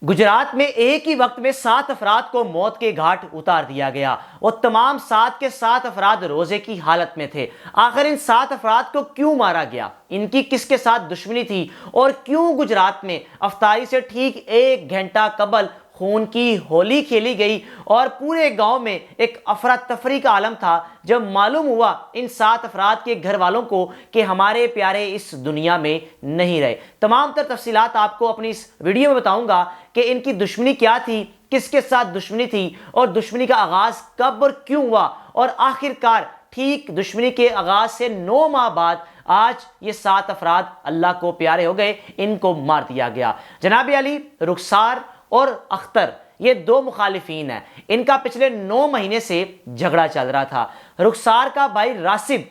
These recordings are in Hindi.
गुजरात में एक ही वक्त में 7 अफराद को मौत के घाट उतार दिया गया। वो तमाम 7 के 7 अफराद रोजे की हालत में थे। आखिर इन 7 अफराद को क्यों मारा गया, इनकी किसके साथ दुश्मनी थी और क्यों गुजरात में अफ्तारी से ठीक 1 घंटा कबल खून की होली खेली गई और पूरे गांव में एक अफरा तफरी का आलम था जब मालूम हुआ इन 7 अफराद के घर वालों को कि हमारे प्यारे इस दुनिया में नहीं रहे। तमाम तर तफसीलात आपको अपनी इस वीडियो में बताऊंगा कि इनकी दुश्मनी क्या थी, किसके साथ दुश्मनी थी और दुश्मनी का आगाज कब और क्यों हुआ और आखिरकार ठीक दुश्मनी के आगाज से 9 माह बाद आज ये 7 अफराद अल्लाह को प्यारे हो गए, इनको मार दिया गया। जनाब अली, रुखसार और अख्तर ये 2 मुखालिफिन हैं। इनका पिछले 9 महीने से झगड़ा चल रहा था। रुखसार का भाई रासिब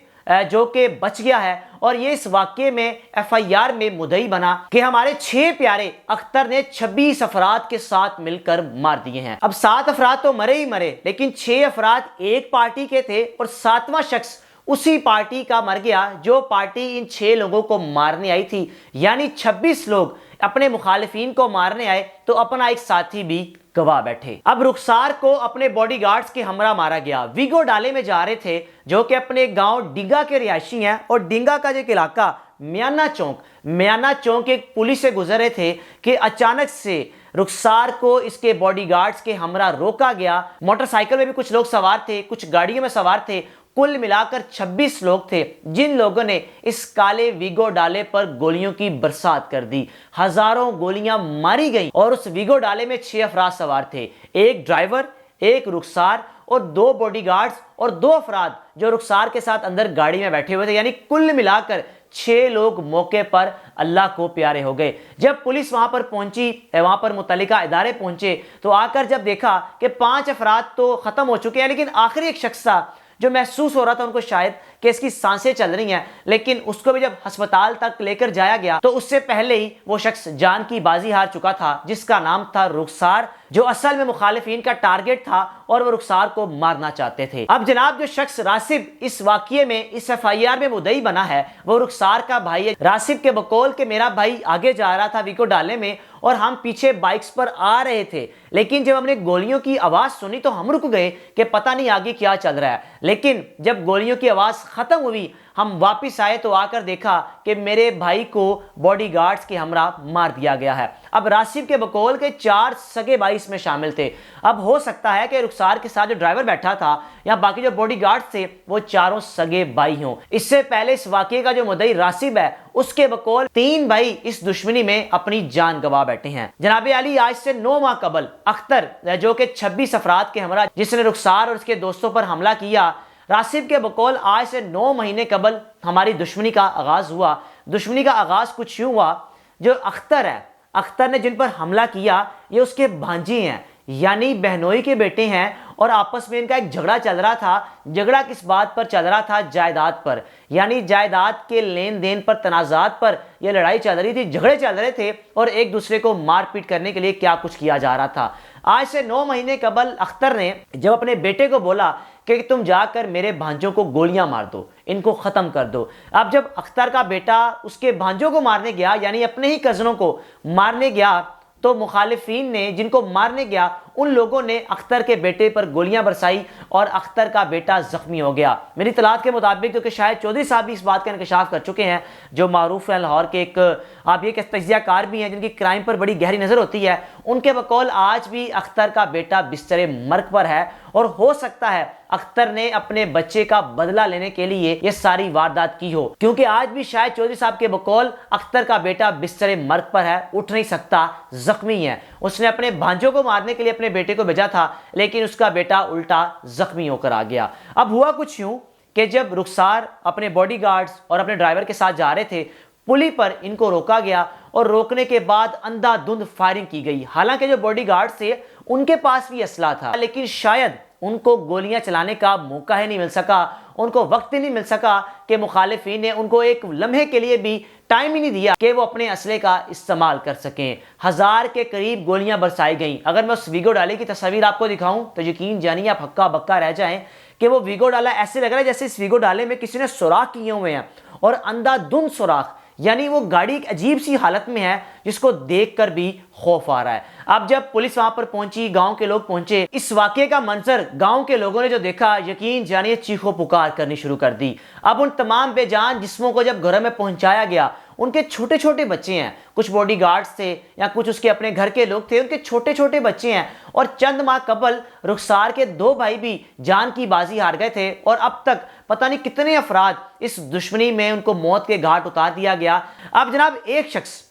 जो कि बच गया है और ये इस वाकये में FIR में मुद्दई बना कि हमारे 6 प्यारे अख्तर ने 26 अफराद के साथ मिलकर मार दिए हैं। अब 7 अफराद तो मरे ही मरे, लेकिन 6 अफराद एक पार्टी के थे और 7वां शख्स उसी पार्टी का मर गया जो पार्टी इन 6 लोगों को मारने आई थी। यानी 26 लोग अपने मुखालिफिन को मारने आए तो अपना एक साथी भी गवा बैठे। अब रुखसार को अपने बॉडीगार्ड्स के हमरा मारा गया। वीगो डाले में जा रहे थे जो कि अपने गांव डिंगा के रिहायशी हैं और डिंगा का जो इलाका मियाना चौक एक पुलिस से गुजर रहे थे कि अचानक से रुखसार को इसके बॉडीगार्ड्स के हमरा रोका गया। मोटरसाइकिल में भी कुछ लोग सवार थे, कुछ गाड़ियों में सवार थे। कुल मिलाकर 26 लोग थे जिन लोगों ने इस काले वीगो डाले पर गोलियों की बरसात कर दी। हजारों गोलियां मारी गईं और उस वीगो डाले में 6 अफराद सवार थे, एक ड्राइवर, एक रुखसार और 2 बॉडीगार्ड्स और 2 अफराद जो रुखसार के साथ अंदर गाड़ी में बैठे हुए थे। यानी कुल मिलाकर 6 लोग मौके पर अल्लाह को प्यारे हो गए। जब पुलिस वहां पर पहुंची, वहां पर मुतल्लिका इदारे पहुंचे तो आकर जब देखा कि 5 अफराद तो खत्म हो चुके हैं, लेकिन आखिरी एक शख्स था जो महसूस हो रहा था उनको शायद कि इसकी सांसें चल रही हैं, लेकिन उसको भी जब अस्पताल तक लेकर जाया गया तो उससे पहले ही वो शख्स जान की बाजी हार चुका था, जिसका नाम था रुखसार, जो असल में मुखालिफिन का टारगेट था और वो रुखसार को मारना चाहते थे। अब जनाब, जो शख्स रासिब इस वाकये में इस FIR में मुद्दई बना है वो रुखसार का भाई है। रासिब के बकौल के मेरा भाई आगे जा रहा था वीगो डाले में और हम पीछे बाइक्स पर आ रहे थे, लेकिन जब हमने गोलियों की आवाज सुनी तो हम रुक गए कि पता नहीं आगे क्या चल रहा है। लेकिन जब गोलियों की आवाज खत्म हुई, हम वापस आए तो आकर देखा कि मेरे भाई को बॉडीगार्ड्स के हमरा मार दिया गया है। अब रासिब के बकौल के 4 सगे भाई इसमें शामिल थे। अब हो सकता है कि रुखसार के साथ जो ड्राइवर बैठा था या बाकी जो बॉडीगार्ड्स थे वो चारों सगे भाई हों। इससे पहले इस वाकये का जो मुद्दई रासिब है उसके बकौल 3 भाई इस दुश्मनी में अपनी जान गंवा बैठे हैं। जनाब अली, आज से 9 माह कबल अख्तर जो कि 26 अफराद के हमरा जिसने रुखसार और उसके दोस्तों पर हमला किया, रासिब के बकौल आज से 9 महीने कबल हमारी दुश्मनी का आगाज हुआ। दुश्मनी का आगाज कुछ यूं हुआ, जो अख्तर है, अख्तर ने जिन पर हमला किया ये उसके भांजी हैं, यानी बहनोई के बेटे हैं और आपस में इनका एक झगड़ा चल रहा था। झगड़ा किस बात पर चल रहा था? जायदाद पर, यानी जायदाद के लेन देन पर, तनाजात पर यह लड़ाई चल रही थी, झगड़े चल रहे थे और एक दूसरे को मारपीट करने के लिए क्या कुछ किया जा रहा था। आज से 9 महीने कबल अख्तर ने जब अपने बेटे को बोला कि तुम जाकर मेरे भांजों को गोलियां मार दो, इनको खत्म कर दो। अब जब अख्तर का बेटा उसके भांजों को मारने गया, यानी अपने ही कजनों को मारने गया, तो मुखालिफिन ने जिनको मारने गया उन लोगों ने अख्तर के बेटे पर गोलियां बरसाई और अख्तर का बेटा जख्मी हो गया। मेरी इतलात के मुताबिक, क्योंकि शायद चौधरी साहब भी इस बात का इंकशाफ कर चुके हैं, जो मारूफ है लाहौर के एक आप ये तजियाकार भी हैं जिनकी क्राइम पर बड़ी गहरी नजर होती है, उनके बकौल आज भी अख्तर का बेटा बिस्तरे मर्ग पर है और हो सकता है अख्तर ने अपने बच्चे का बदला लेने के लिए यह सारी वारदात की हो, क्योंकि आज भी शायद चौधरी साहब के बकौल अख्तर का बेटा बिस्तरे मर्ग पर है, उठ नहीं सकता, जख्मी है। उसने अपने भांजों को मारने के लिए अपने बेटे को भेजा था, लेकिन उसका बेटा उल्टा जख्मी होकर आ गया। अब हुआ कुछ यूं कि जब रुखसार अपने बॉडीगार्ड्स और अपने ड्राइवर के साथ जा रहे थे, पुली पर इनको रोका गया और रोकने के बाद अंधाधुंध फायरिंग की गई। हालांकि जो बॉडीगार्ड्स थे उनके पास भी असला था, लेकिन शायद उनको गोलियां चलाने का मौका ही नहीं मिल सका, उनको वक्त ही नहीं मिल सका कि मुखालिफिन ने उनको एक लम्हे के लिए भी टाइम ही नहीं दिया कि वो अपने असले का इस्तेमाल कर सकें। 1000 के करीब गोलियां बरसाई गईं। अगर मैं उस वीगो डाले की तस्वीर आपको दिखाऊं तो यकीन जानिए आप हक्का बक्का रह जाएं कि वो वीगो डाला ऐसे लग रहा है जैसे इस वीगो डाले में किसी ने सुराख किए हुए हैं और अंधाधुंध सुराख, यानी वो गाड़ी एक अजीब सी हालत में है जिसको देखकर भी खौफ आ रहा है। अब जब पुलिस वहां पर पहुंची, गांव के लोग पहुंचे, इस वाकये का मंजर गांव के लोगों ने जो देखा, यकीन जानिए चीखों पुकार करनी शुरू कर दी। अब उन तमाम बेजान जिस्मों को जब घर में पहुंचाया गया, उनके छोटे छोटे बच्चे हैं, कुछ बॉडीगार्ड्स थे या कुछ उसके अपने घर के लोग थे, उनके छोटे छोटे बच्चे हैं। और चंद माह कबल रुखसार के 2 भाई भी जान की बाजी हार गए थे और अब तक पता नहीं कितने अफराद इस दुश्मनी में उनको मौत के घाट उतार दिया गया। अब जनाब एक शख्स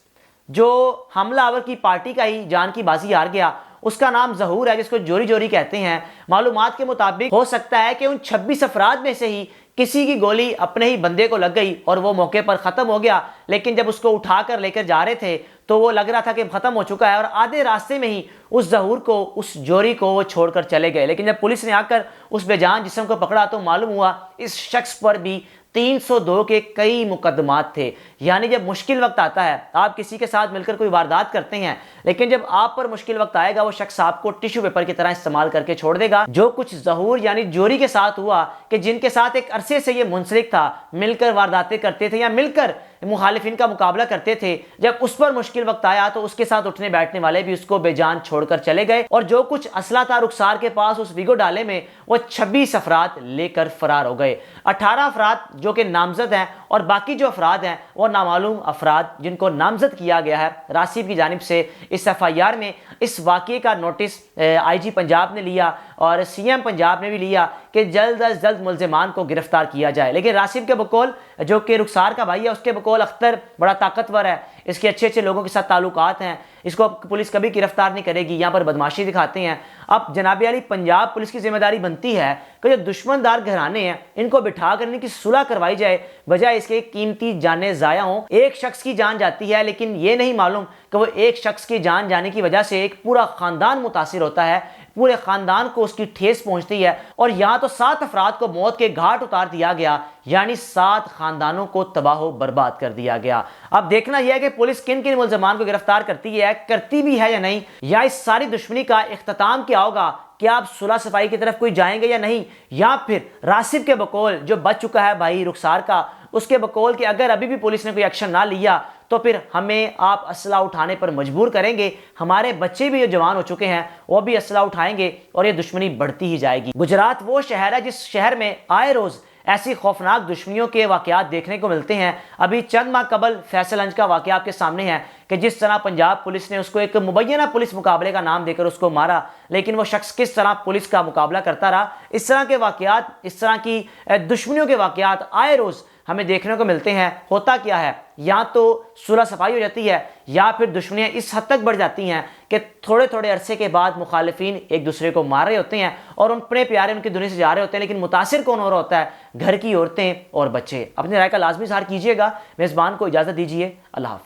जो हमलावर की पार्टी का ही जान की बाजी हार गया, उसका नाम जहूर है, जिसको जोरी जोरी कहते हैं। मालूमात के मुताबिक हो सकता है कि उन 26 अफराद में से ही किसी की गोली अपने ही बंदे को लग गई और वो मौके पर खत्म हो गया। लेकिन जब उसको उठाकर लेकर जा रहे थे तो वो लग रहा था कि खत्म हो चुका है और आधे रास्ते में ही उस जहूर को, उस जोरी को वो छोड़कर चले गए। लेकिन जब पुलिस ने आकर उस बेजान जिस्म को पकड़ा तो मालूम हुआ इस शख्स पर भी 302 के कई मुकदमात थे। यानी जब मुश्किल वक्त आता है, आप किसी के साथ मिलकर कोई वारदात करते हैं, लेकिन जब आप पर मुश्किल वक्त आएगा वो शख्स आपको टिश्यू पेपर की तरह इस्तेमाल करके छोड़ देगा। जो कुछ जहूर यानी जोरी के साथ हुआ कि जिनके साथ एक अरसे से ये मुंसलिक था, मिलकर वारदातें करते थे या मिलकर मुखालिफिन का मुकाबला करते थे, जब उस पर मुश्किल वक्त आया तो उसके साथ उठने बैठने वाले भी उसको बेजान छोड़कर चले गए। और जो कुछ असला था रुखसार के पास उस विगो डाले में, वो 26 अफराद लेकर फरार हो गए। 18 अफराद जो कि नामजद हैं और बाकी जो अफराद हैं वो नामालूम अफराद जिनको नामजद किया गया है रासिब की जानिब से। इस FIR में इस वाक़ये का नोटिस IG पंजाब ने लिया और CM पंजाब ने भी लिया कि जल्द अज जल्द मुल्ज़िमान को गिरफ्तार किया जाए। लेकिन रासिब के बकौल, जो कि रुखसार का भाई है, उसके बकौल अख्तर बड़ा ताकतवर है, इसके अच्छे अच्छे लोगों के साथ ताल्लुकात हैं, इसको पुलिस कभी गिरफ्तार नहीं करेगी, यहाँ पर बदमाशी दिखाते हैं। अब जनाब अली पंजाब पुलिस की जिम्मेदारी बनती है कि जो दुश्मनदार घराने हैं इनको बिठा कर इनकी सुलह करवाई जाए, बजाय इसके कीमती जानें ज़ाया हों। एक शख्स की जान जाती है लेकिन ये नहीं मालूम कि वो एक शख्स की जान जाने की वजह से एक पूरा ख़ानदान मुतासिर होता है, पूरे ख़ानदान को उसकी ठेस पहुंचती है। और यहाँ तो 7 अफराद को मौत के घाट उतार दिया गया, यानी 7 ख़ानदानों को तबाह बर्बाद कर दिया गया। अब देखना यह है कि पुलिस किन किन मुल्ज़िमान को गिरफ्तार करती है, करती भी है या नहीं, या इस सारी दुश्मनी का इख्तिताम क्या होगा, क्या आप सुलह सफाई की तरफ कोई जाएंगे या नहीं, या फिर रासिब के बकौल जो बच चुका है भाई रुखसार का, उसके बकौल कि अगर अभी भी पुलिस ने कोई एक्शन ना लिया तो फिर हमें आप असला उठाने पर मजबूर करेंगे, हमारे बच्चे भी जो जवान हो चुके हैं वो भी असला उठाएंगे और ये दुश्मनी बढ़ती ही जाएगी। गुजरात वो शहर है जिस शहर में आए रोज ऐसी खौफनाक दुश्मनियों के वाकयात देखने को मिलते हैं। अभी चंद माह कबल फैसलगंज का वाकया आपके सामने है कि जिस तरह पंजाब पुलिस ने उसको एक मुबैना पुलिस मुकाबले का नाम देकर उसको मारा, लेकिन वो शख्स किस तरह पुलिस का मुकाबला करता रहा। इस तरह के वाकयात, इस तरह की दुश्मनियों के वाकयात आए रोज हमें देखने को मिलते हैं। होता क्या है, या तो सुलह सफाई हो जाती है या फिर दुश्मनियाँ इस हद तक बढ़ जाती हैं कि थोड़े थोड़े अरसे के बाद मुखालिफिन एक दूसरे को मार रहे होते हैं और उन अपने प्यारे उनकी दुनिया से जा रहे होते हैं, लेकिन मुतासिर कौन हो रहा होता है, घर की औरतें और बच्चे। अपनी राय का लाजमी इज़हार कीजिएगा। मेज़बान को इजाज़त दीजिए। अल्लाह हाफ़िज़।